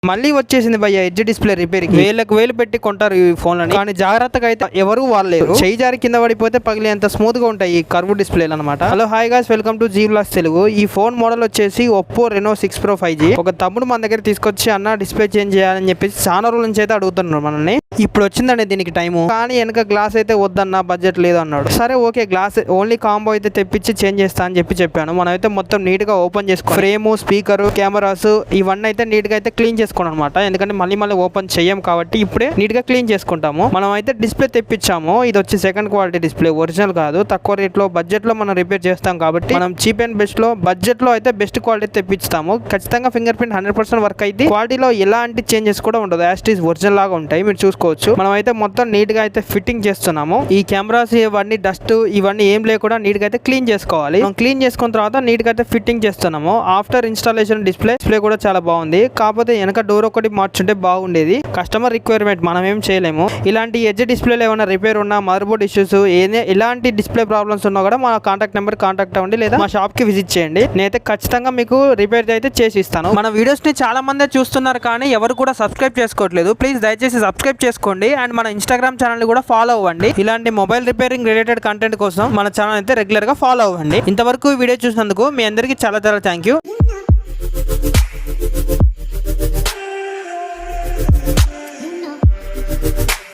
మళ్ళీ వచ్చేసింది భయ్య ఎడ్జ్ డిస్ప్లే రిపేర్ కి వేలు పెట్టి కొంటారు ఈ ఫోన్లని. కానీ జాగ్రత్తగా అయితే ఎవరు వాడలేరు. చేయి జారి కింద పడిపోతే పగిలేంత స్మూత్ గా ఉంటాయి ఈ కర్వ్ డిస్ప్లేలు అనమాట. Hello hi guys, welcome to G vlogs Telugu. ఈ ఫోన్ మోడల్ వచ్చేసి ఒప్పో రెనో 6 Pro 5G. ఒక తమ్ముడు మన దగ్గర తీసుకొచ్చి అన్న డిస్ప్లే చేంజ్ చేయాలని చెప్పేసి చాలా రోజుల నుంచి అయితే అడుగుతున్నారు మనల్ని. ఇప్పుడు వచ్చిందండి దీనికి టైము. కానీ వెనక గ్లాస్ అయితే వద్దన్న, బడ్జెట్ లేదు అన్నాడు. సరే ఓకే, గ్లాస్ ఓన్లీ కాంబో అయితే తెప్పించి చేంజ్ చేస్తా అని చెప్పాను. మనం అయితే మొత్తం నీట్ గా ఓపెన్ చేసుకో, ఫ్రేమ్, స్పీకర్, కెమెరాస్ ఇవన్నీ అయితే నీట్ గా అయితే క్లీన్ చేసుకోండి అనమాట. ఎందుకంటే మళ్ళీ ఓపెన్ చేయం కాబట్టి ఇప్పుడే నీట్ గా క్లీన్ చేసుకుంటాము. మనం అయితే డిస్ప్లే తెప్పించాము. ఇది వచ్చి సెకండ్ క్వాలిటీ డిస్ప్లే, ఒరిజినల్ కాదు. తక్కువ రేట్ లో బడ్జెట్ లో మనం రిపేర్ చేస్తాం కాబట్టి మనం చీప్ అండ్ బెస్ట్ లో బడ్జెట్ లో అయితే బెస్ట్ క్వాలిటీ తెప్పిస్తాము. ఖచ్చితంగా ఫింగర్ ప్రింట్ 100% వర్క్ అయితే క్వాలిటీలో ఎలాంటి చేంజెస్ కూడా ఉండదు. యాస్టీస్ ఒరిజినల్ లాగా ఉంటాయి, మీరు చూసుకోవచ్చు. మనం అయితే మొత్తం నీట్ గా అయితే ఫిట్టింగ్ చేస్తున్నాము. ఈ కెమెరాస్ ఇవన్నీ డస్ట్ ఇవన్నీ ఏం లేకుండా నీట్ గా అయితే క్లీన్ చేసుకోవాలి. మనం క్లీన్ చేసుకున్న తర్వాత నీట్ గా అయితే ఫిట్టింగ్ చేస్తున్నాము. ఆఫ్టర్ ఇన్స్టాలేషన్ డిస్ప్లే కూడా చాలా బాగుంది. కాకపోతే వెనక డోర్ ఒకటి మార్చుంటే బాగుండేది. కస్టమర్ రిక్వైర్మెంట్, మనం ఏం చేయలేము. ఇలాంటి ఎడ్జ్ డిస్ప్లేలో ఏమైనా రిపేర్ ఉన్నా, మదర్ బోర్డ్ ఇష్యూస్, ఇలాంటి డిస్ప్లే ప్రాబ్లమ్స్ ఉన్నా కూడా మా కాంటాక్ట్ నెంబర్ కాంటాక్ట్ అవ్వండి, లేదా మా షాప్ కి విజిట్ చేయండి. నేనైతే ఖచ్చితంగా మీకు రిపేర్ అయితే చేసి ఇస్తాను. మన వీడియోస్ ని చాలా మంది చూస్తున్నారు కానీ ఎవరు కూడా సబ్స్క్రైబ్ చేసుకోవట్లేదు. ప్లీజ్ దయచేసి సబ్స్క్రైబ్ చేసుకోండి. అండ్ మన ఇన్స్టాగ్రామ్ ఛానల్ కూడా ఫాలో అవ్వండి. ఇలాంటి మొబైల్ రిపేరింగ్ రిలేటెడ్ కంటెంట్ కోసం మన ఛానల్ అయితే రెగ్యులర్ గా ఫాలో అవ్వండి. ఇంతవరకు వీడియో చూసినందుకు మీ అందరికీ చాలా థ్యాంక్ యూ.